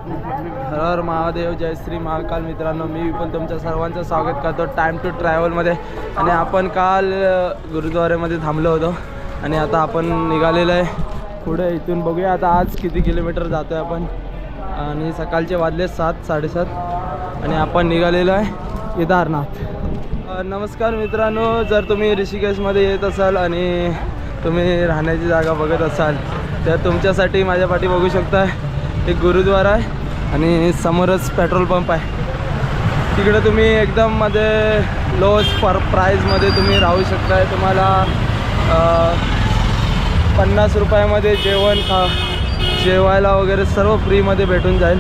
हर हर महादेव, जय श्री महाकाल. मित्रांनो, मी पण तुमच्या सर्वांचं स्वागत करतो टाइम टू ट्रॅव्हलमध्ये. आणि आपण काल गुरुद्वाऱ्यामध्ये थांबलो होतो आणि आता आपण निघालेलो आहे पुढे. इथून बघूया आता आज किती किलोमीटर जातो आहे आपण. आणि सकाळचे वाजले 7, 7:30 आणि आपण निघालेलो आहे केदारनाथ. नमस्कार मित्रांनो, जर तुम्ही ऋषिकेशमध्ये येत असाल आणि तुम्ही राहण्याची जागा बघत असाल तर तुमच्यासाठी माझ्या पाठी बघू शकता एक गुरुद्वारा आहे आणि समोरच पेट्रोल पंप आहे. तिकडे तुम्ही एकदम मध्ये लोस्ट प्राईजमध्ये तुम्ही राहू शकताय. तुम्हाला 50 रुपयामध्ये जेवायला वगैरे सर्व फ्रीमध्ये भेटून जाईल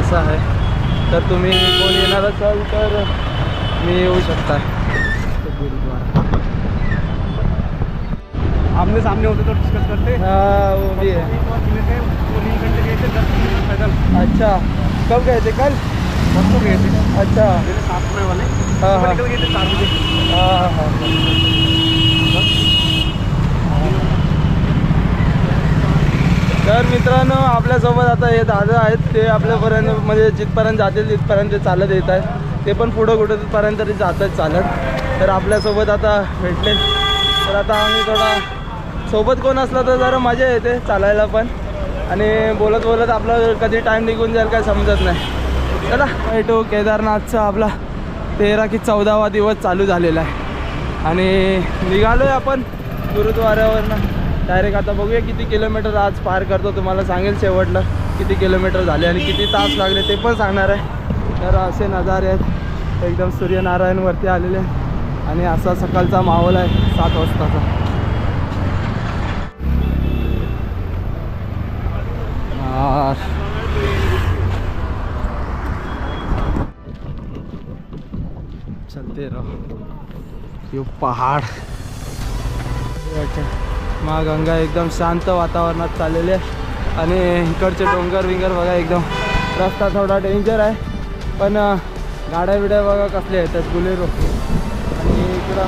असं आहे. तर तुम्ही कोण येणार असाल तर मी येऊ शकता. गुरुद्वारा आमने सामने होते तो डिस्कस करते. हाँ वो भी है. 3 घंटे गए थे, 10 किलोमीटर पैदल. अच्छा, कब गए थे? कल परसों गए थे. अच्छा, मेरे 7 रुपये वाले. हाँ हाँ निकल गए थे 4 बजे. हाँ हाँ. तर मित्रांनो, आपल्यासोबत आता हे दादा आहेत. ते आपल्यापर्यंत म्हणजे जिथपर्यंत जातील तिथपर्यंत ते चालत येत आहेत. ते पण पुढं कुठेपर्यंत तरी जातात चालत. तर आपल्यासोबत आता भेटले. तर आता आम्ही थोडा सोबत कोण असलं तर जरा मजा येते चालायला पण. आणि बोलत बोलत आपलं कधी टाईम निघून जाईल काय समजत नाही. चला, भेटू. केदारनाथचा आपला 13 की 14वा दिवस चालू झालेला आहे आणि निघालो आहे आपण गुरुद्वाऱ्यावरनं डायरेक्ट. आता बघूया किती किलोमीटर आज पार करतो. तुम्हाला सांगेल शेवटला किती किलोमीटर झाले आणि किती तास लागले ते पण सांगणार आहे. तर असे नजारे आहेत, एकदम सूर्यनारायणवरती आलेले आणि असा सकाळचा माहोल आहे 7 वाजताचा. चलते रहो. ये पहाड, माँ गंगा एकदम शांत वातावरणात चाललेले आहे आणि इकडचे डोंगर विंगर बघा. एकदम रस्ता थोडा डेंजर आहे पण गाड्या बिड्या बघा कसल्या येतात, बुलेरो. आणि इकडं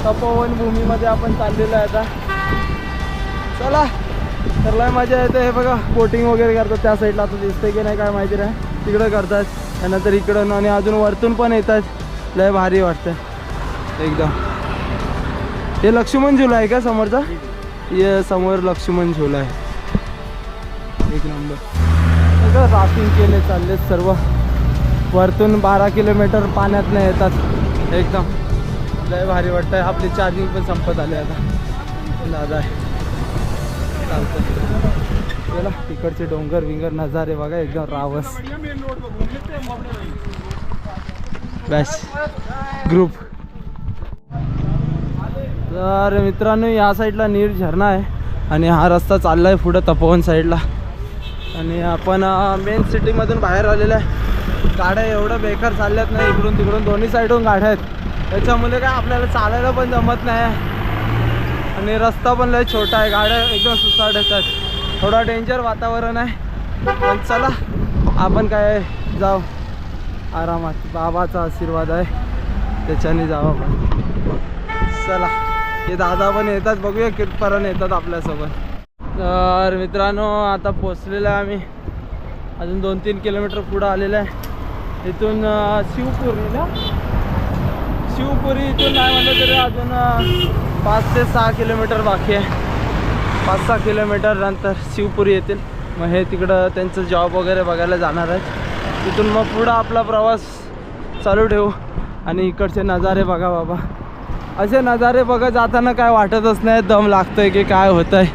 तपोवन भूमीमध्ये आपण चाललेलो आहे आता. चला, तर लय मजा येते. हे बघा बोटिंग वगैरे करतात त्या साईडला. आता दिसते की नाही काय माहिती नाही, तिकडं करतात. त्यानंतर इकडं आणि अजून वरतून पण येतात. लय भारी वाटतं एकदम. हे लक्ष्मण झुला आहे का समोरचा? ये समोर लक्ष्मण झुला आहे. एक नंबर. सगळं राफ्टिंग केले चालले सर्व. वरतून 12 किलोमीटर पाण्यात नाही येतात. एकदम लय भारी वाटतं. आपली चार्जिंग पण संपत आली आता. दादा आहे चालतं. चला, तिकडचे डोंगर विंगर नजारे बघा एकदम रावस. बस ग्रुप. तर मित्रांनो, या साईडला नीर झरणा आहे आणि हा रस्ता चालला आहे पुढं तपोवन साईडला. आणि आपण मेन सिटीमधून बाहेर आलेला आहे. गाड्या एवढं बेकार चालल्यात नाही, इकडून तिकडून दोन्ही साईडून गाड्या आहेत. त्याच्यामुळे काय आपल्याला चालायला पण जमत नाही आणि रस्ता पण लय छोटा आहे. गाड्या एकदम सुसाट येतात. थोडा डेंजर वातावरण आहे पण चला आपण काय जाऊ आरामात. बाबाचा आशीर्वाद आहे त्याच्याने जाऊ आपण. चला, हे दादा पण येतात, बघूया कितपर्यंत येतात आपल्यासोबत. तर मित्रांनो, आता पोचलेलं आहे आम्ही. अजून 2-3 किलोमीटर पुढं आलेलं आहे. इथून शिवपुरी इथून नाही म्हणलं तरी अजून 5 ते 6 किलोमीटर बाकी आहे. 5-6 किलोमीटर नंतर शिवपुरी येतील. मग हे तिकडं त्यांचं जॉब वगैरे बघायला जाणार आहेत. तिथून मग पुढं आपला प्रवास चालू ठेवू. आणि इकडचे नजारे बघा बाबा. असे नजारे बघत जाताना काय वाटतच नाही दम लागतोय की काय होतंय.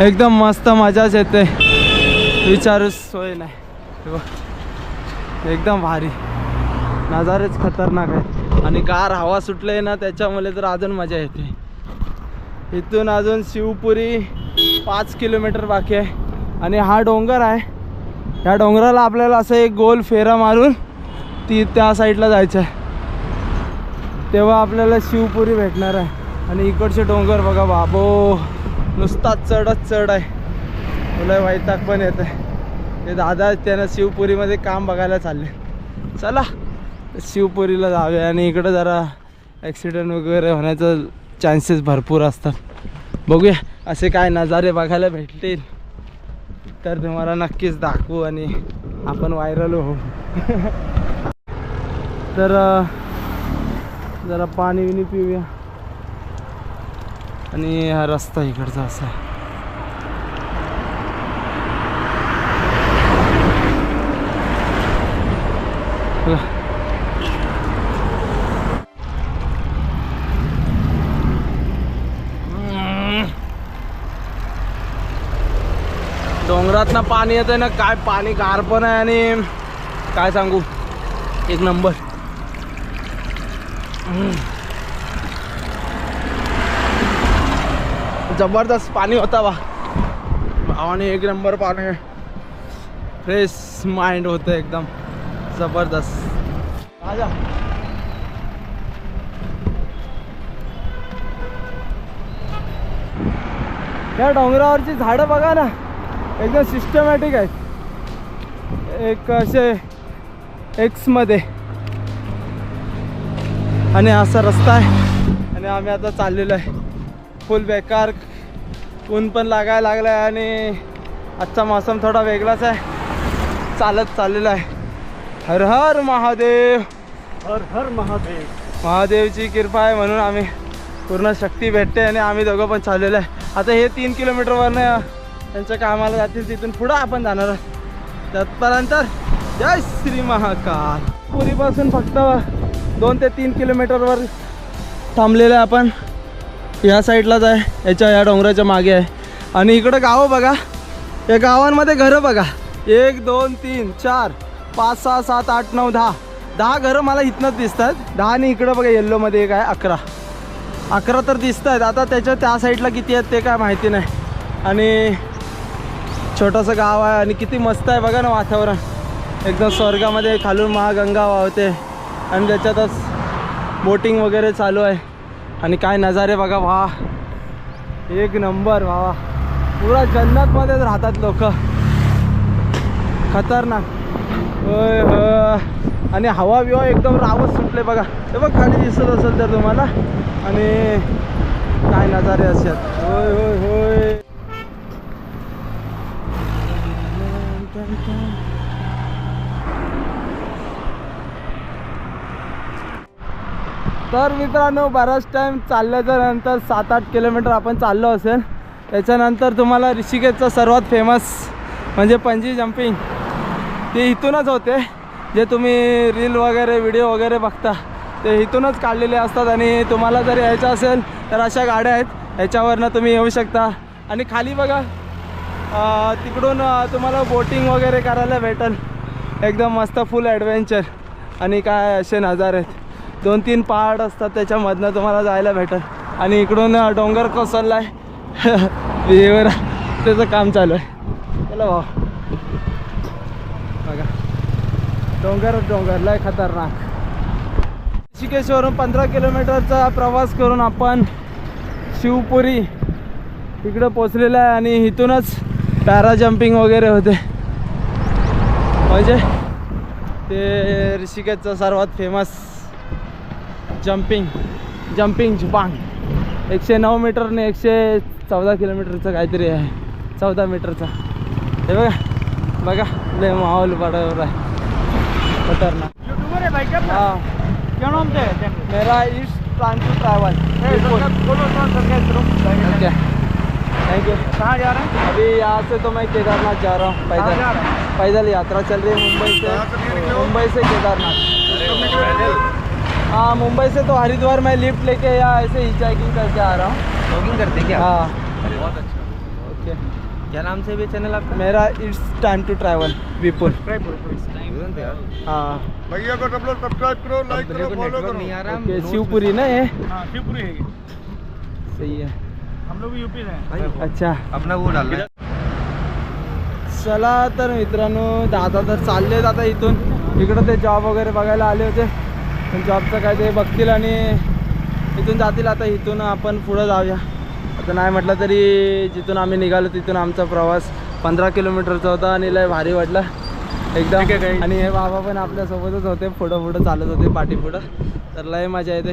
एकदम मस्त मजाच येते, विचारूच सोय नाही. एकदम भारी नजारेच खतरनाक आहे आणि गार हवा सुटले ना त्याच्यामुळे तर अजून मजा येते. इथून अजून शिवपुरी 5 किलोमीटर बाकी आहे आणि हा डोंगर आहे. या डोंगराला आपल्याला असं एक गोल फेरा मारून त्या साईडला जायचं आहे. तेव्हा आपल्याला शिवपुरी भेटणार आहे. आणि इकडचे डोंगर बघा बाबो, नुसता चढच चढ आहे. तुला वैताग पण येत आहे. ते दादा त्यांना शिवपुरीमध्ये काम बघायला चालले. चला शिवपुरीला जाऊया. आणि इकडं जरा ॲक्सिडेंट वगैरे होण्याचं चान्सेस भरपूर असतात. बघूया असे काय नजारे बघायला भेटतील. तर तुम्हाला नक्कीच दाखवू आणि आपण व्हायरल होऊ. तर जरा पाणी बिनी पिऊया. आणि हा रस्ता इकडचा असा आहे. डोंगरातनं पाणी येतंय ना, काय पाणी गार पण आहे आणि काय सांगू, एक नंबर. जबरदस्त पाणी होता आणि एक नंबर पाणी, फ्रेश माइंड होतं एकदम जबरदस्त. आजा. या डोंगरावरची झाडं बघा ना, एकदम सिस्टमॅटिक आहेत, एक असे एक्स मध्ये. आणि असा रस्ता आहे आणि आम्ही आता चाललेलो आहे. फुल बेकार ऊन पण लागायला लागला आहे आणि आजचा मौसम थोडा वेगळाच आहे. चालत चाललेला आहे. हर हर महादेव, हर हर महादेव. महादेवची कृपा आहे म्हणून आम्ही पूर्ण शक्ती भेटते आणि आम्ही दोघं पण चाललेलो आहे. आता हे 3 किलोमीटरवरनं त्यांच्या कामाला जातील, तिथून पुढं आपण जाणार आहोत. त्यापर्यंत जय श्री महाकाल. पुरीपासून फक्त 2 ते 3 किलोमीटरवर थांबलेलं आहे आपण. या साईडलाच आहे, या डोंगराच्या मागे आहे. आणि इकडं गावं बघा, या गावांमध्ये घरं बघा, 1 2 3 4 5 6 7 8 9 10 घरं मला इथनंच दिसत आहेत. 10 आणि इकडं बघा येल्लोमध्ये एक आहे, 11 तर दिसत आहेत. आता त्या साईडला किती आहेत ते काय माहिती नाही. आणि छोटंसं गाव आहे आणि किती मस्त आहे बघा ना वातावरण, एकदम स्वर्गामध्ये. खालून महागंगा वाहते आणि त्याच्यातच बोटिंग वगैरे चालू आहे. आणि काय नजारे बघा, वा एक नंबर. वा पुरा जन्नतमध्येच राहतात लोक, खतरनाक. होय हो. आणि हवा बिवा एकदम रावत सुटले बघा, हे बघ खाली दिसत असेल तर तुम्हाला. आणि काय नजारे असतात. होय होय होय. तर मित्रांनो, बराच टाईम चालल्याच्या नंतर 7-8 किलोमीटर आपण चाललो असेल. त्याच्यानंतर तुम्हाला ऋषिकेशचं सर्वात फेमस म्हणजे पंजी जंपिंग ते इथूनच होते. जे तुम्ही रील वगैरे व्हिडिओ वगैरे बघता ते इथूनच काढलेले असतात. आणि तुम्हाला जर यायचं असेल तर अशा गाड्या आहेत, ह्याच्यावरनं तुम्ही येऊ शकता. आणि खाली बघा, तिकडून तुम्हाला बोटिंग वगैरे करायला भेटेल, एकदम मस्त फुल ॲडव्हेंचर. आणि काय असे नजारे आहेत, 2-3 पहाड असतात, त्याच्यामधनं तुम्हाला जायला भेटेल. आणि इकडून डोंगर कोसळला आहे, विहीवर त्याचं काम चालू आहे. चला भाऊ बघा, डोंगर लय खतरनाक. ऋषिकेशवरून 15 किलोमीटरचा प्रवास करून आपण शिवपुरी इकडं पोचलेलं आहे. आणि इथूनच पॅरा जम्पिंग वगैरे होते, म्हणजे ते ऋषिकेशचं सर्वात फेमस जंपिंग झुपांग. 109 मीटर ने 114 किलोमीटरचं काहीतरी आहे, 14 मीटरचा. हे बघा लय माहोल बरोबर आहे, खतरनाक. यूट्यूबर है भाई क्या? हाँ, क्या नाम है? मेरा is plan to travel. Okay, thank you. कहाँ जा रहे हैं? अभी यहाँ से तो मैं केदारनाथ जा रहा हूँ पैदल यात्रा चल रही है मुंबई से केदारनाथ. हाँ, मुंबई से तो हरिद्वार में लिफ्ट लेके या ऐसे हिचाइकिंग करके आ रहा हूँ. जॉगिंग करते क्या? हाँ. बहुत अच्छा. ओके, क्या नाम से भी चैनल आपका? मेरा इट्स टाइम टू ट्रैवल विपुल. हाँ भैया को सब्सक्राइब करो, लाइक करो, फॉलो करो. नहीं आ रहा. ओके, शिवपुरी ना ये. हाँ, शिवपुरी है ये. सही है. हम लोग भी यूपी से हैं. अच्छा, अपना वो डालना है. चला तर मित्रांनो, दादा तर चाललेत आता इथून. इकडं ते जॉब वगैरे बघायला आले होते, पण जॉबचं काय ते बघतील आणि इथून जातील. आता इथून आपण पुढं जाऊया. आता नाही म्हटलं तरी जिथून आम्ही निघालो तिथून आमचा प्रवास 15 किलोमीटरचा होता आणि लय भारी वाटला एकदम. आणि हे बाबा पण आपल्यासोबतच होते, पुढं चालत होते पाठी पुढं, तर लय मजा येते.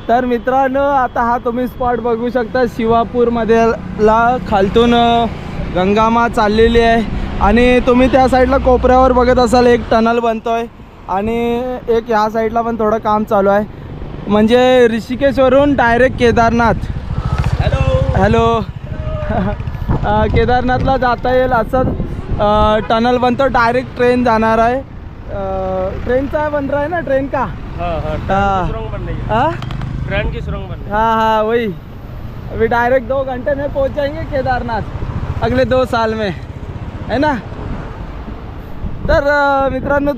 तर मित्रांनो, आता हा तुम्ही स्पॉट बघू शकता शिवापूरमध्ये ला खालतून गंगामा चाललेली आहे आणि तुम्ही त्या साईडला कोपऱ्यावर बघत असाल एक टनल बनतोय आणि एक ह्या साईडला पण थोडं काम चालू आहे. म्हणजे ऋषिकेशवरून डायरेक्ट केदारनाथ हॅलो केदारनाथला जाता येईल असं टनल बनतो. डायरेक्ट ट्रेन जाणार आहे. ट्रेनचा बन रहा है ना ट्रेन का ट्रेन की सुरंग बन हाँ वही. अभी डायरेक्ट 2 घंटे में पहुंच जाएंगे केदारनाथ अगले 2 साल में है ना. तर मित्रांनो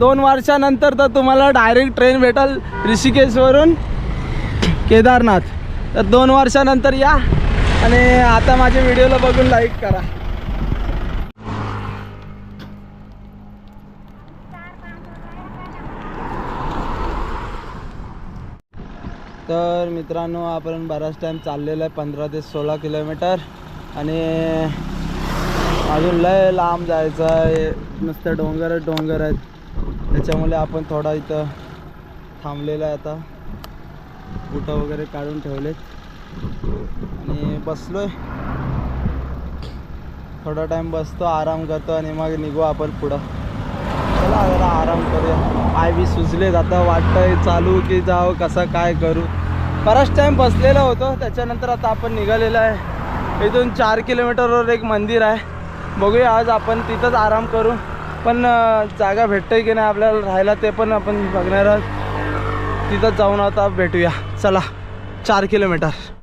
2 वर्षानंतर तर तुम्हाला डायरेक्ट ट्रेन भेटेल ऋषिकेशवरून केदारनाथ. तर 2 वर्षानंतर या आणि आता माझ्या व्हिडिओला बघून लाईक करा. तर मित्रांनो आपण बराच टाईम चाललेला आहे 15 ते 16 किलोमीटर आणि अजून लय लांब जायचं आहे. नुसतं डोंगर आहेत त्याच्यामुळे आपण थोडा इथं थांबलेलं आहे. आता बुटं वगैरे काढून ठेवलेत आणि बसलोय. थोडा टाईम बसतो आराम करतो आणि मग निघू आपण पुढं. चला जरा आराम करूया. पाय बी सुजलेत आता. वाटतंय चालू की जावं कसं काय करू. बराच टाईम बसलेला होतो त्याच्यानंतर आता आपण निघालेलं आहे. इथून 4 किलोमीटरवर एक मंदिर आहे. बघूया आज आपण तिथंच आराम करू. पण जागा भेटते की नाही आपल्याला राहायला ते पण आपण बघणार आहोत. तिथंच जाऊन आता भेटूया. चला 4 किलोमीटर.